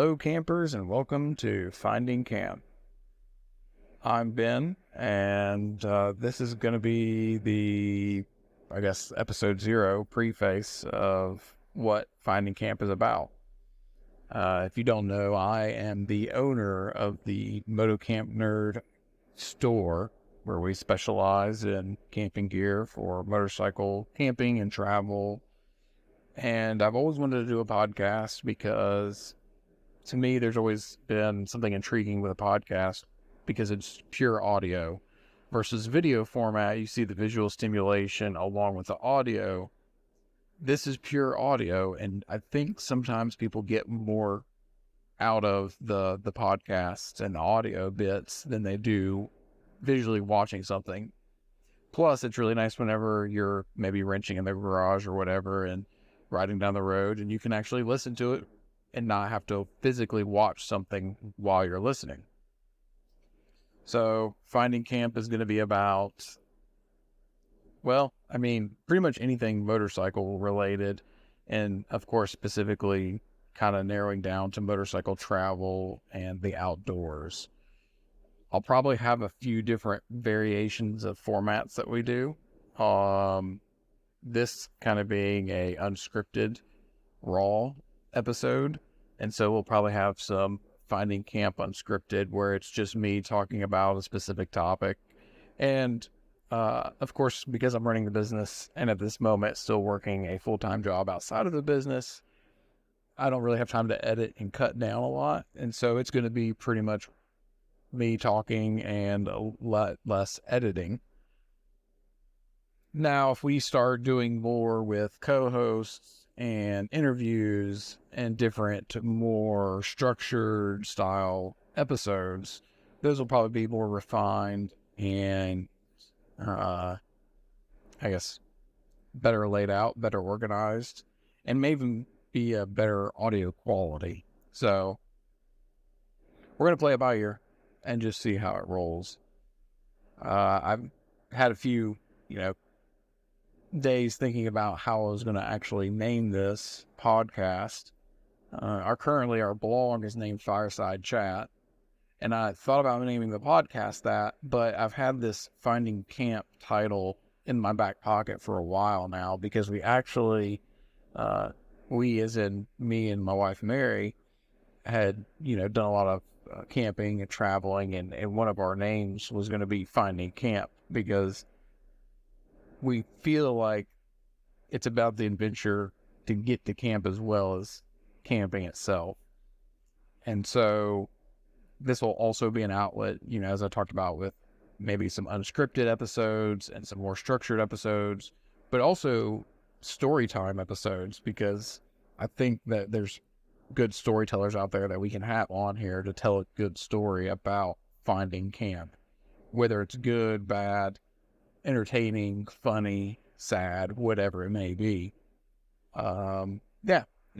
Hello campers and welcome to Finding Camp. I'm Ben and this is going to be the, episode 0 preface of what Finding Camp is about. If you don't know, I am the owner of the Moto Camp Nerd store where we specialize in camping gear for motorcycle camping and travel. And I've always wanted to do a podcast because to me, there's always been something intriguing with a podcast because it's pure audio versus video format. You see the visual stimulation along with the audio. This is pure audio, and I think sometimes people get more out of the podcasts and the audio bits than they do visually watching something. Plus, it's really nice whenever you're maybe wrenching in the garage or whatever and riding down the road, and you can actually listen to it and not have to physically watch something while you're listening. So Finding Camp is going to be about, pretty much anything motorcycle related. And of course, specifically kind of narrowing down to motorcycle travel and the outdoors. I'll probably have a few different variations of formats that we do. This kind of being a unscripted, raw episode, and so we'll probably have some Finding Camp unscripted where it's just me talking about a specific topic. And of course, because I'm running the business and at this moment still working a full-time job outside of the business, I don't really have time to edit and cut down a lot, and so it's going to be pretty much me talking and a lot less editing. Now, if we start doing more with co-hosts and interviews and different, more structured style episodes, those will probably be more refined and, better laid out, better organized, and maybe be a better audio quality. So we're going to play it by ear and just see how it rolls. I've had a few, days thinking about how I was going to actually name this podcast. Currently our blog is named Fireside Chat, and I thought about naming the podcast that, but I've had this Finding Camp title in my back pocket for a while now because we actually, we as in me and my wife Mary, had done a lot of camping and traveling, and one of our names was going to be Finding Camp because we feel like it's about the adventure to get to camp as well as camping itself. And so this will also be an outlet, as I talked about, with maybe some unscripted episodes and some more structured episodes, but also story time episodes, because I think that there's good storytellers out there that we can have on here to tell a good story about finding camp, whether it's good, bad, entertaining, funny, sad, whatever it may be.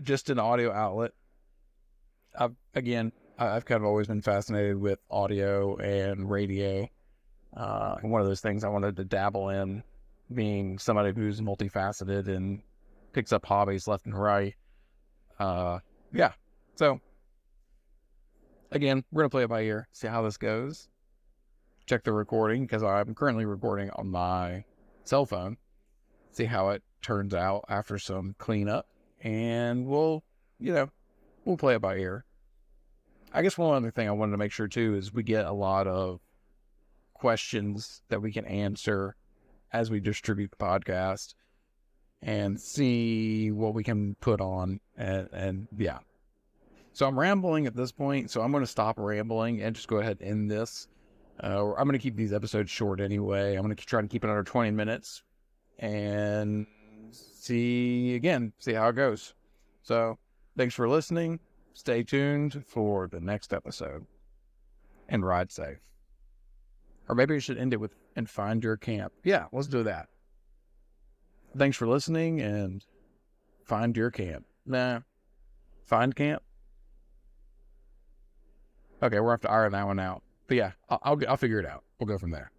Just an audio outlet. I've kind of always been fascinated with audio and radio. And one of those things I wanted to dabble in, being somebody who's multifaceted and picks up hobbies left and right. So again, we're going to play it by ear, see how this goes. Check the recording because I'm currently recording on my cell phone. See how it turns out after some cleanup, and we'll play it by ear. I guess one other thing I wanted to make sure too is we get a lot of questions that we can answer as we distribute the podcast and see what we can put on. So I'm rambling at this point, so I'm going to stop rambling and just go ahead and end this. I'm going to keep these episodes short anyway. I'm going to try to keep it under 20 minutes and see how it goes. So thanks for listening. Stay tuned for the next episode and ride safe. Or maybe I should end it with, and find your camp. Yeah, let's do that. Thanks for listening and find your camp. Find camp? Okay, we'll have to iron that one out. But yeah, I'll figure it out. We'll go from there.